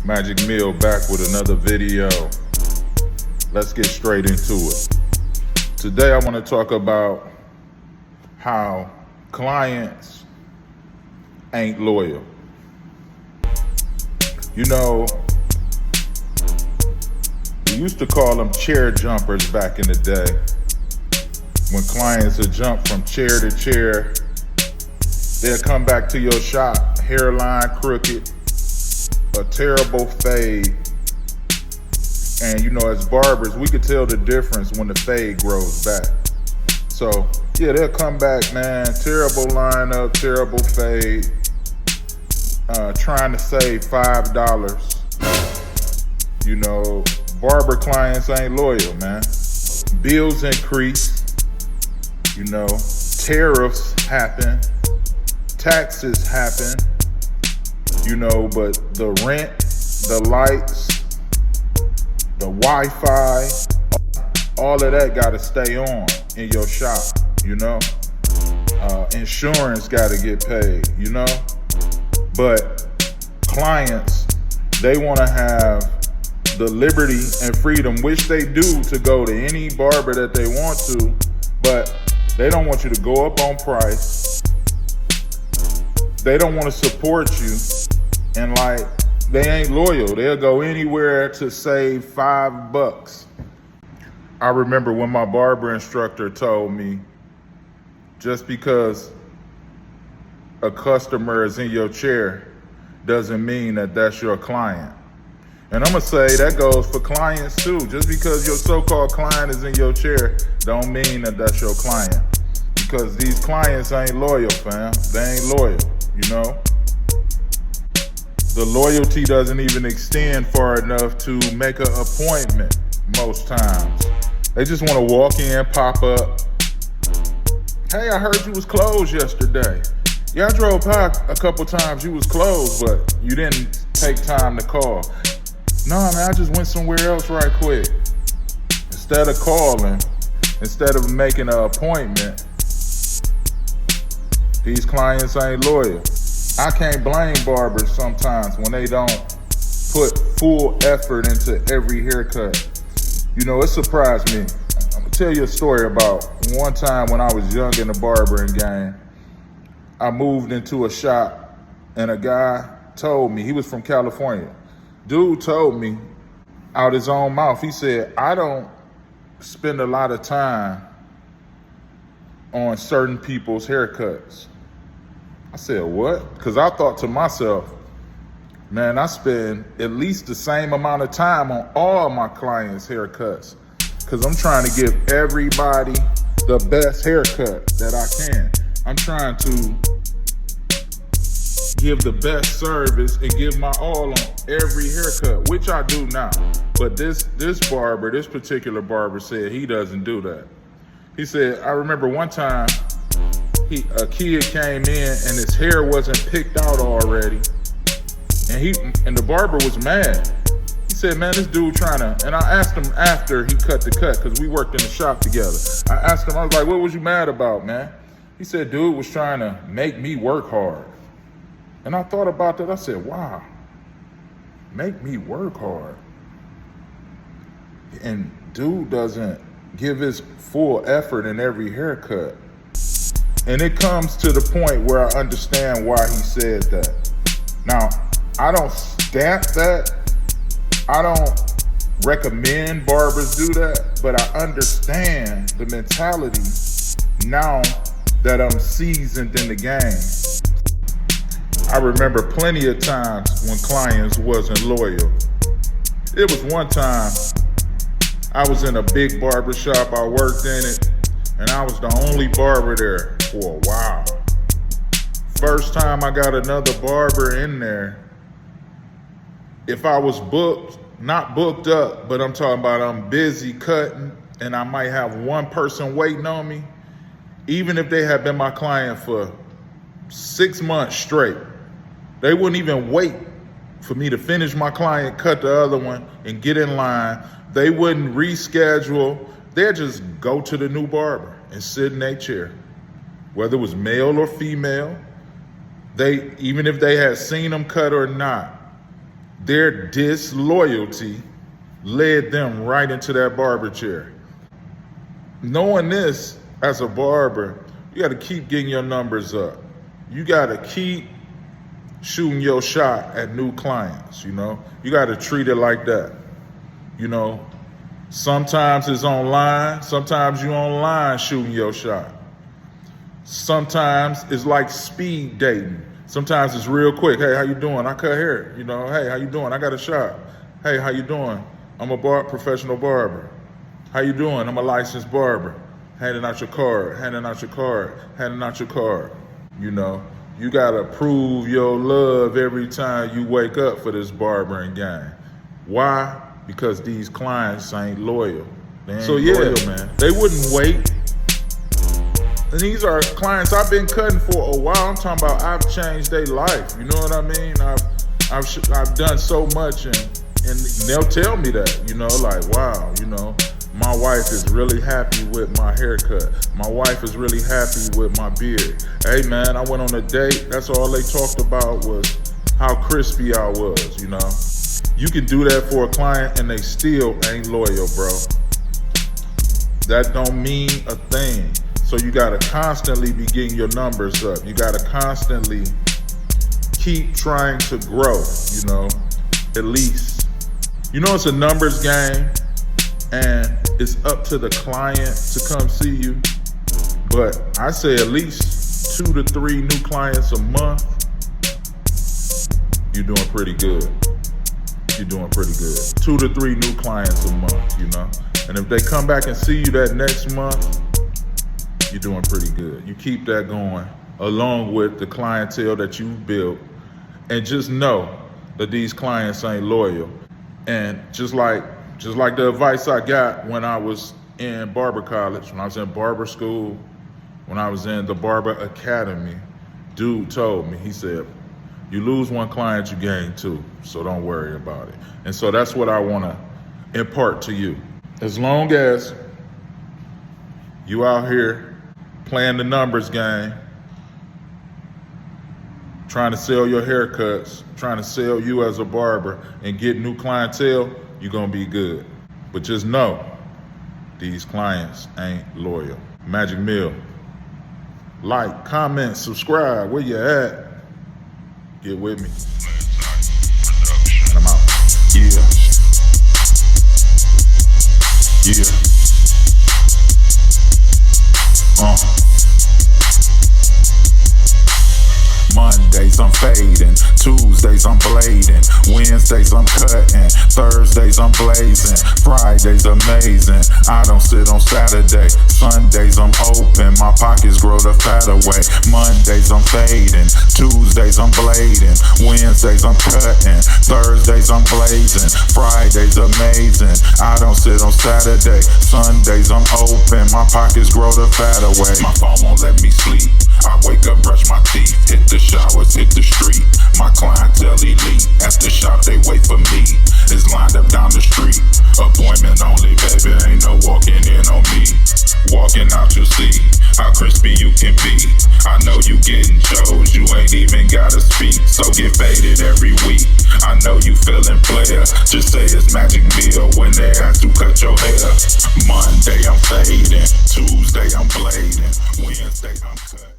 Magic Mill back with another video. Let's get straight into it. Today I want to talk about how clients ain't loyal. You know, we used to call them chair jumpers back in the day. When clients would jump from chair to chair, they'll come back to your shop, hairline crooked, a terrible fade. And you know, as barbers, we could tell the difference when the fade grows back. So yeah, they'll come back, man, terrible lineup, terrible fade, trying to save $5. You know, barber clients ain't loyal, man. Bills increase, you know, tariffs happen, taxes happen, you know, but the rent, the lights, the Wi-Fi, all of that gotta stay on in your shop, you know. Insurance gotta get paid, you know. But clients, they wanna have the liberty and freedom, which they do, to go to any barber that they want to, but they don't want you to go up on price. They don't want to support you, and like, they ain't loyal. They'll go anywhere to save $5. I remember when my barber instructor told me, just because a customer is in your chair doesn't mean that that's your client. And I'm gonna say that goes for clients too. Just because your so-called client is in your chair don't mean that that's your client. Because these clients ain't loyal, fam. They ain't loyal, you know? The loyalty doesn't even extend far enough to make an appointment most times. They just wanna walk in, pop up. Hey, I heard you was closed yesterday. Yeah, I drove by a couple times, you was closed, but you didn't take time to call. Nah, man, I just went somewhere else right quick. Instead of calling, instead of making an appointment, these clients ain't loyal. I can't blame barbers sometimes when they don't put full effort into every haircut. You know, it surprised me. I'm gonna tell you a story about one time when I was young in the barbering game. I moved into a shop and a guy told me, he was from California. Dude told me out his own mouth, he said, I don't spend a lot of time on certain people's haircuts. I said, what? Because I thought to myself, man, I spend at least the same amount of time on all my clients' haircuts, because I'm trying to give everybody the best haircut that I can. I'm trying to give the best service and give my all on every haircut, which I do now. But this particular barber said he doesn't do that. He said, I remember one time a kid came in and his hair wasn't picked out already, and the barber was mad. He said, man, this dude trying to, and I asked him after he cut the cut, because we worked in the shop together. I asked him, I was like, what was you mad about, man? He said, dude was trying to make me work hard. And I thought about that. I said, wow, make me work hard. And dude doesn't give his full effort in every haircut. And it comes to the point where I understand why he said that. Now, I don't stamp that. I don't recommend barbers do that, but I understand the mentality now that I'm seasoned in the game. I remember plenty of times when clients wasn't loyal. It was one time I was in a big barbershop, I worked in it, and I was the only barber there for a while. First time I got another barber in there, if I was booked, not booked up, but I'm talking about I'm busy cutting and I might have one person waiting on me, even if they had been my client for 6 months straight, they wouldn't even wait for me to finish my client, cut the other one, and get in line. They wouldn't reschedule. They'd just go to the new barber and sit in their chair. Whether it was male or female, even if they had seen them cut or not, Their disloyalty led them right into that barber chair. Knowing this, as a barber, you got to keep getting your numbers up. You got to keep shooting your shot at new clients, you know? You got to treat it like that, you know? Sometimes it's online. Sometimes you online shooting your shot. Sometimes it's like speed dating. Sometimes it's real quick. Hey, how you doing? I cut hair. You know, hey, how you doing? I got a shop. Hey, how you doing? I'm a professional barber. How you doing? I'm a licensed barber. Handing out your card, handing out your card, handing out your card. You know, you gotta prove your love every time you wake up for this barbering game. Why? Because these clients ain't loyal. They ain't loyal, man. They wouldn't wait. And these are clients I've been cutting for a while. I'm talking about I've changed their life. You know what I mean? I've done so much, and they'll tell me that. You know, like, wow, you know, my wife is really happy with my haircut. My wife is really happy with my beard. Hey man, I went on a date. That's all they talked about was how crispy I was. You know, you can do that for a client and they still ain't loyal, bro. That don't mean a thing. So you gotta constantly be getting your numbers up. You gotta constantly keep trying to grow, you know, at least. You know, it's a numbers game and it's up to the client to come see you. But I say at least 2 to 3 new clients a month, you're doing pretty good. You're doing pretty good. 2 to 3 new clients a month, you know. And if they come back and see you that next month, you're doing pretty good. You keep that going along with the clientele that you built, and just know that these clients ain't loyal. And just like the advice I got when I was in barber college, when I was in barber school, when I was in the barber academy, dude told me, he said, you lose 1 client, you gain 2, so don't worry about it. And so that's what I want to impart to you. As long as you out here playing the numbers game, trying to sell your haircuts, trying to sell you as a barber and get new clientele, you're gonna be good. But just know, these clients ain't loyal. Magic Mill. Like, comment, subscribe, where you at? Get with me. And I'm out. Yeah. Mondays I'm fading, Tuesdays I'm blading, Wednesdays I'm cutting, Thursdays I'm blazing, Fridays amazing. I don't sit on Saturday, Sundays I'm open, my pockets grow the fat away. Mondays I'm fading, Tuesdays I'm blading, Wednesdays I'm cutting, Thursdays I'm blazing, Fridays amazing. I don't sit on Saturday, Sundays I'm open, my pockets grow the fat away. My phone won't let me sleep, I wake up, brush my teeth, hit the showers, hit the street. My clientele elite, at the shop they wait for me. It's lined up down the street, appointment only, baby, ain't no walking in on me. Walking out you'll see how crispy you can be. I know you getting chose, you ain't even gotta speak. So get faded every week, I know you feeling player. Just say it's Magic Mill when they ask to cut your hair. Monday I'm fading, Tuesday I'm blading, Wednesday I'm cutting.